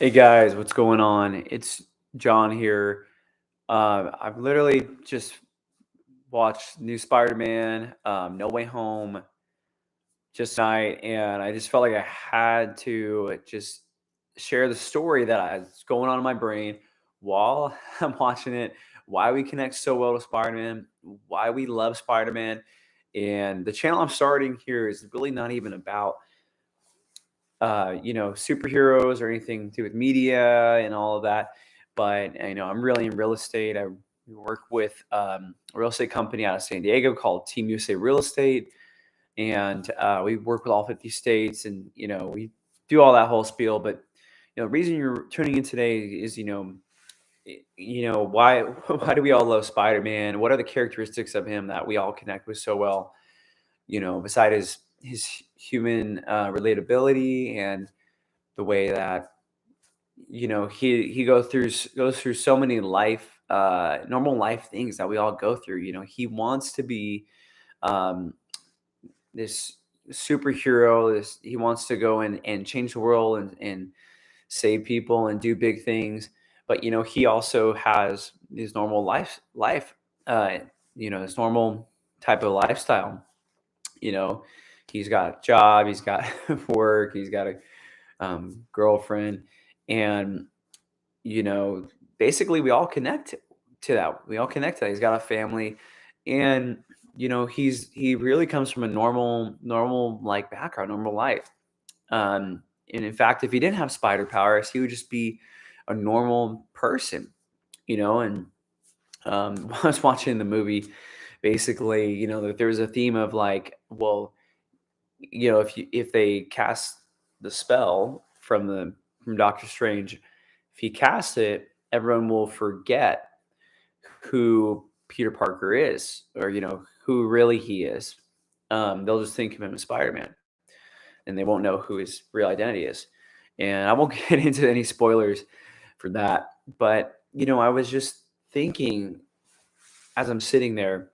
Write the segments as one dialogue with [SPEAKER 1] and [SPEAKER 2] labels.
[SPEAKER 1] Hey guys, what's going on? It's John here. I've literally just watched new Spider-Man, No Way Home, just night, and I just felt like I had to just share the story that's going on in my brain while I'm watching it. Why we connect so well to Spider-Man, why we love Spider-Man, and the channel I'm starting here is really not even about superheroes or anything to do with media and all of that. But I'm really in real estate. I work with a real estate company out of San Diego called Team USA Real Estate, and we work with all 50 states, and we do all that whole spiel. But the reason you're tuning in today is why why do we all love Spider-Man? What are the characteristics of him that we all connect with so well? Beside his human relatability and the way that he goes through so many normal life things that we all go through. He wants to be um this superhero. This He wants to go and change the world and save people and do big things. But he also has his normal life uh this normal type of lifestyle. you know he's got a job, he's got work, he's got a girlfriend, and you know, basically we all connect to that. We all connect to that. He's got a family, and he really comes from a normal like background, normal life. And in fact, if he didn't have spider powers, he would just be a normal person. And when I was watching the movie, basically, that there was a theme of like, well, if they cast the spell from Doctor Strange, if he casts it, everyone will forget who Peter Parker is, or who really he is. They'll just think of him as Spider-Man, and they won't know who his real identity is. And I won't get into any spoilers for that, but I was just thinking as I'm sitting there,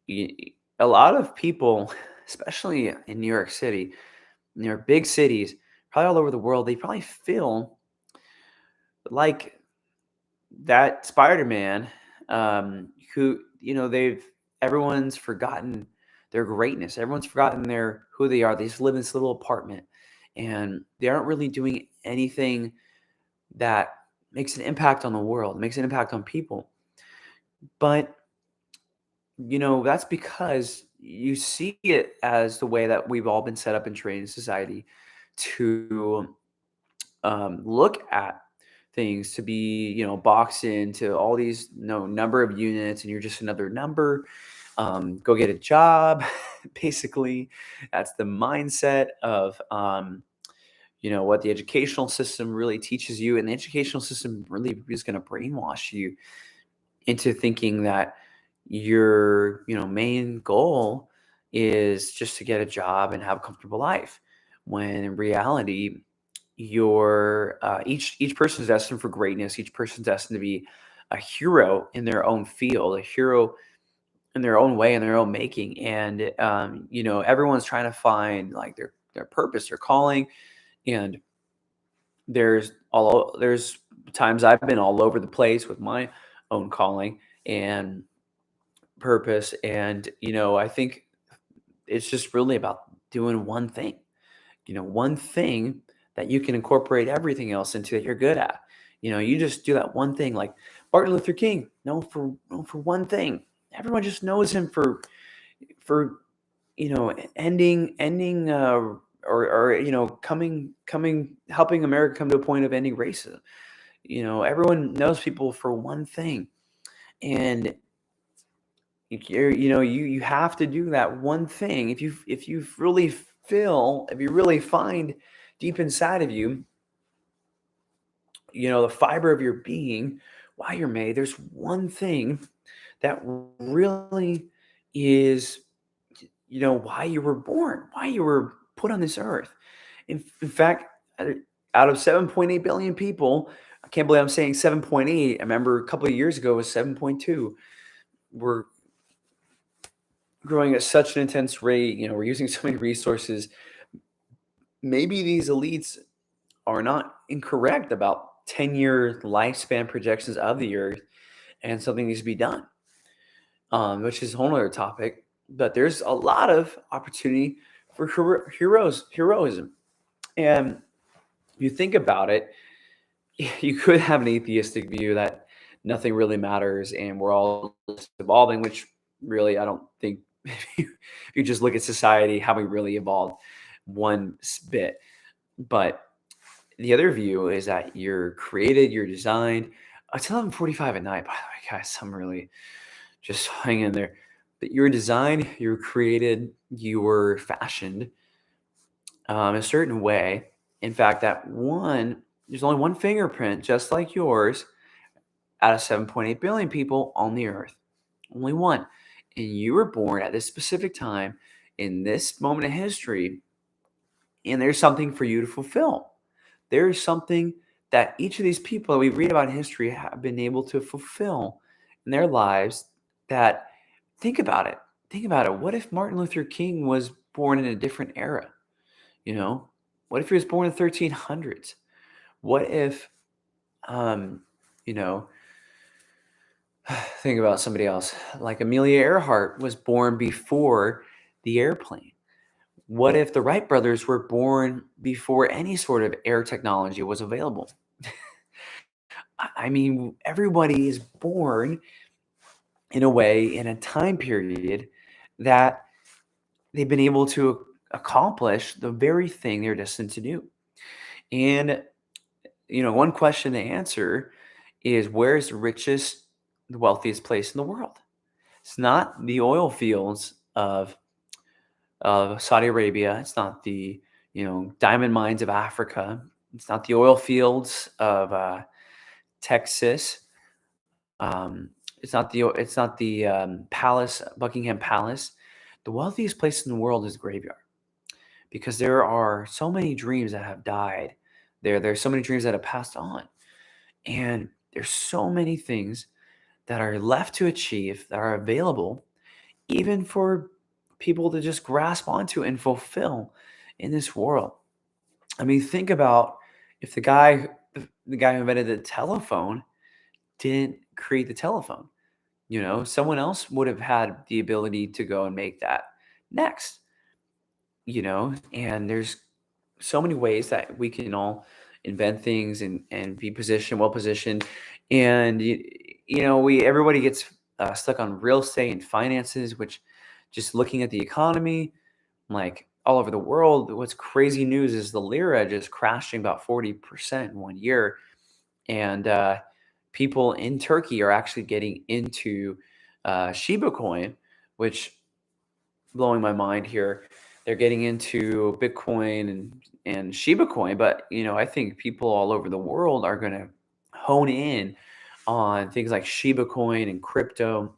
[SPEAKER 1] y- a lot of people, especially in New York City, near big cities, probably all over the world, they probably feel like that Spider-Man, who they've everyone's forgotten their greatness. Everyone's forgotten their who they are. They just live in this little apartment, and they aren't really doing anything that makes an impact on the world, makes an impact on people. But that's because you see it as the way that we've all been set up and trained in society to look at things, to be boxed into all these number of units, and you're just another number. Go get a job. Basically, that's the mindset of what the educational system really teaches you, and the educational system really is going to brainwash you into thinking that your main goal is just to get a job and have a comfortable life, when in reality each person is destined for greatness. Each person's destined to be a hero in their own field, a hero in their own way, in their own making. And everyone's trying to find like their purpose, their calling. And there's times I've been all over the place with my own calling and purpose. And I think it's just really about doing one thing. One thing that you can incorporate everything else into, that you're good at. You just do that one thing. Like Martin Luther King, known for one thing. Everyone just knows him for ending or coming helping America come to a point of ending racism. Everyone knows people for one thing, and you have to do that one thing. If you really find deep inside of you, the fiber of your being, why you're made, there's one thing that really is, why you were born, why you were put on this earth. In fact, out of 7.8 billion people, I can't believe I'm saying 7.8. I remember a couple of years ago it was 7.2. We're growing at such an intense rate. We're using so many resources. Maybe these elites are not incorrect about 10-year lifespan projections of the earth, and something needs to be done, which is a whole other topic. But there's a lot of opportunity for heroism. And you think about it, you could have an atheistic view that nothing really matters and we're all just evolving, which really I don't think if you just look at society, how we really evolved one bit. But the other view is that you're created, you're designed. It's 11:45 at night, by the way, guys. I'm really just hanging in there. But you're designed, you're created, you were fashioned a certain way. In fact, there's only one fingerprint, just like yours, out of 7.8 billion people on the earth. Only one. And you were born at this specific time in this moment in history, and there's something for you to fulfill. There is something that each of these people that we read about in history have been able to fulfill in their lives. That, think about it. Think about it. What if Martin Luther King was born in a different era? You know, what if he was born in the 1300s? What if, um, you know, think about somebody else like Amelia Earhart was born before the airplane. What if the Wright brothers were born before any sort of air technology was available? I mean, everybody is born in a way in a time period that they've been able to accomplish the very thing they're destined to do. And, one question to answer is, where's the richest, the wealthiest place in the world? It's not the oil fields of Saudi Arabia. It's not the, diamond mines of Africa. It's not the oil fields of Texas. It's not the palace, Buckingham Palace. The wealthiest place in the world is the graveyard, because there are so many dreams that have died. There's so many dreams that have passed on, and there's so many things that are left to achieve that are available, even for people to just grasp onto and fulfill in this world. I mean, think about if the guy who invented the telephone didn't create the telephone. Someone else would have had the ability to go and make that next. And there's so many ways that we can all invent things and be well positioned. And we everybody gets stuck on real estate and finances, which, just looking at the economy, like all over the world, what's crazy news is the lira just crashing about 40% in 1 year. And people in Turkey are actually getting into Shiba coin, which, blowing my mind here. They're getting into Bitcoin and Shiba coin, but I think people all over the world are going to hone in on things like Shiba coin and crypto,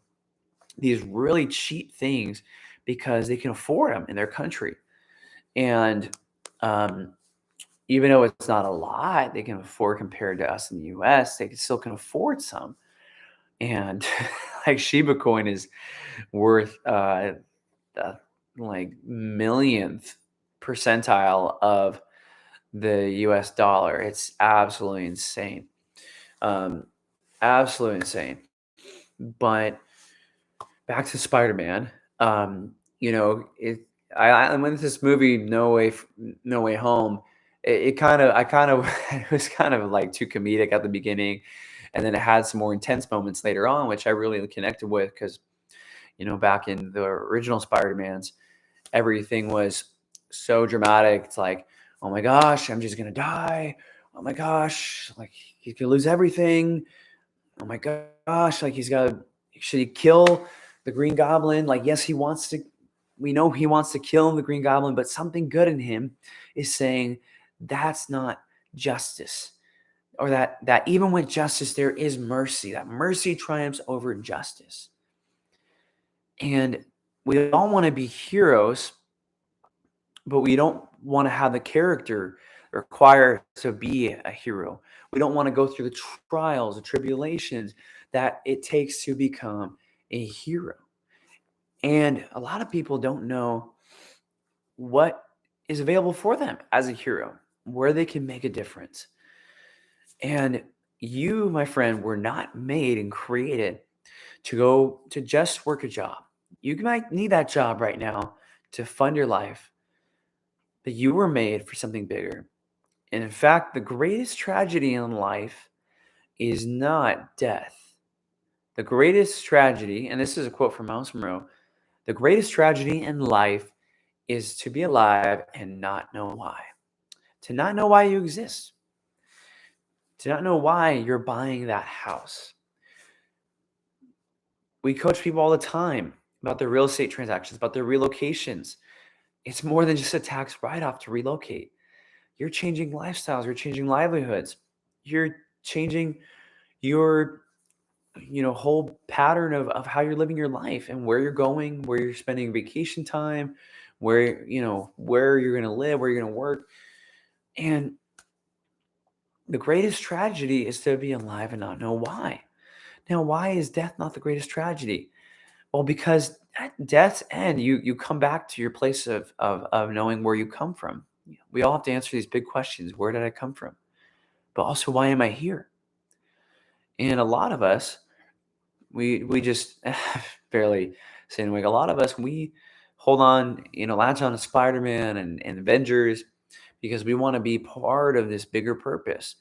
[SPEAKER 1] these really cheap things, because they can afford them in their country. And um, even though it's not a lot, they can afford compared to us in the US, they still can afford some. And like Shiba coin is worth the like millionth percentile of the US dollar. It's absolutely insane. Um, Absolutely insane. But back to Spider-Man. I went to this movie, No Way Home. It kind of, I kind of, it was kind of like too comedic at the beginning, and then it had some more intense moments later on, which I really connected with, because back in the original Spider-Mans, everything was so dramatic. It's like, oh my gosh, I'm just gonna die. Oh my gosh, like he could lose everything. Oh my gosh, like should he kill the Green Goblin? Like, yes, he wants to. We know he wants to kill the Green Goblin, but something good in him is saying that's not justice, or that even with justice there is mercy. That mercy triumphs over justice, and we all want to be heroes, but we don't want to have the character required to be a hero. We don't want to go through the trials, the tribulations that it takes to become a hero. And a lot of people don't know what is available for them as a hero. where they can make a difference. And you, my friend, were not made and created to go to just work a job. You might need that job right now to fund your life, but you were made for something bigger. And in fact, the greatest tragedy in life is not death. The greatest tragedy, and this is a quote from Miles Monroe, the greatest tragedy in life is to be alive and not know why. To not know why you exist. To not know why you're buying that house. We coach people all the time about their real estate transactions, about their relocations. It's more than just a tax write-off to relocate. You're changing lifestyles, you're changing livelihoods. You're changing your whole pattern of how you're living your life and where you're going, where you're spending vacation time, where you're going to live, where you're going to work. And the greatest tragedy is to be alive and not know why. Now, why is death not the greatest tragedy? Well, because at death's end, you come back to your place of knowing where you come from. We all have to answer these big questions. Where did I come from? But also, why am I here? And a lot of us, we just barely saying like a lot of us, we hold on, latch on to Spider-Man and Avengers because we want to be part of this bigger purpose.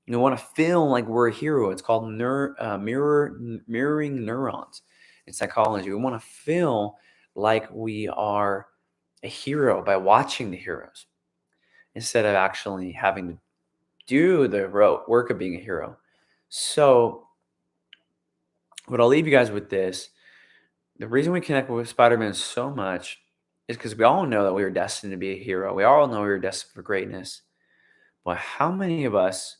[SPEAKER 1] We want to feel like we're a hero. It's called mirroring neurons in psychology. We want to feel like we are a hero by watching the heroes instead of actually having to do the work of being a hero. So, what I'll leave you guys with this: the reason we connect with Spider-Man so much is because we all know that we were destined to be a hero. We all know we were destined for greatness. But how many of us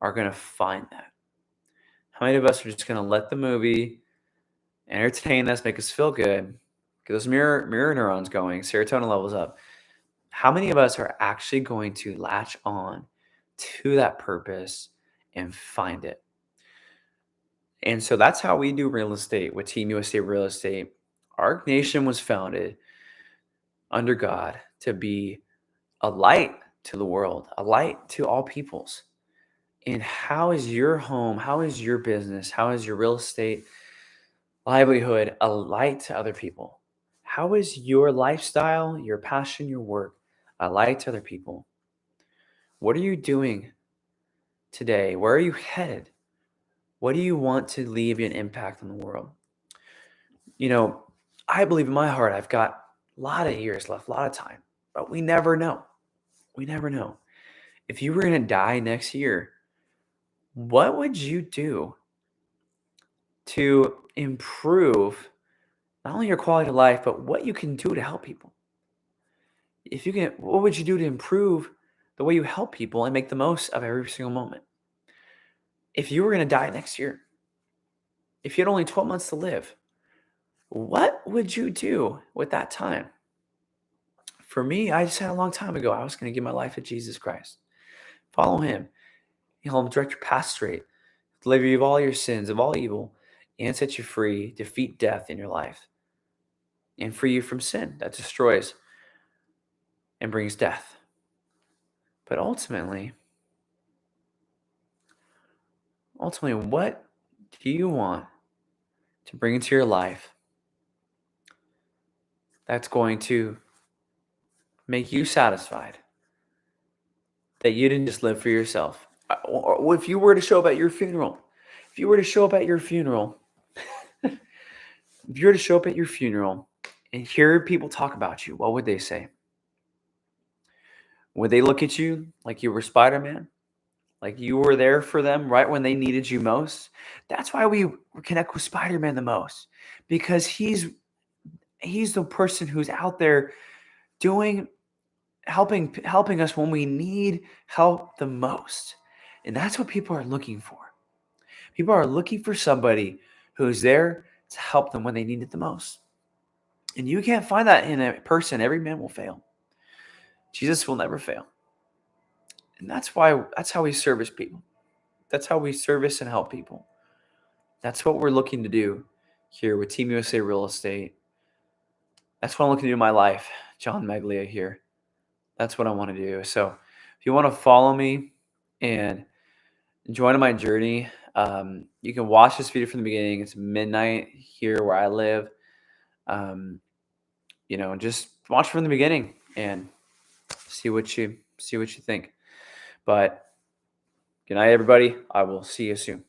[SPEAKER 1] are going to find that? How many of us are just going to let the movie entertain us, make us feel good, get those mirror neurons going, serotonin levels up? How many of us are actually going to latch on to that purpose and find it? And so that's how we do real estate with Team USA Real Estate. Our nation was founded under God to be a light to the world, a light to all peoples. And how is your home, how is your business, how is your real estate livelihood a light to other people? How is your lifestyle, your passion, your work a light to other people? What are you doing today? Where are you headed? What do you want to leave an impact on the world? I believe in my heart I've got a lot of years left, a lot of time, but we never know. We never know. If you were going to die next year, what would you do to improve not only your quality of life, but what you can do to help people? What would you do to improve the way you help people and make the most of every single moment? If you were going to die next year, if you had only 12 months to live, what would you do with that time? For me, I decided a long time ago I was going to give my life to Jesus Christ. Follow him. He'll direct your path straight, deliver you of all your sins, of all evil, and set you free, defeat death in your life, and free you from sin that destroys and brings death. But ultimately, what do you want to bring into your life that's going to make you satisfied, that you didn't just live for yourself? Or if you were to show up at your funeral, if you were to show up at your funeral, and hear people talk about you, what would they say? Would they look at you like you were Spider-Man? Like you were there for them right when they needed you most? That's why we connect with Spider-Man the most, because he's the person who's out there helping us when we need help the most. And that's what people are looking for. People are looking for somebody who's there to help them when they need it the most. And you can't find that in a person. Every man will fail. Jesus will never fail. And that's how we service people. That's how we service and help people. That's what we're looking to do here with Team USA Real Estate. That's what I'm looking to do in my life. John Meglia here. That's what I want to do. So If you want to follow me and join my journey, you can watch this video from the beginning. It's midnight here where I live. Um, just watch from the beginning and see what you think. But good night, everybody. I will see you soon.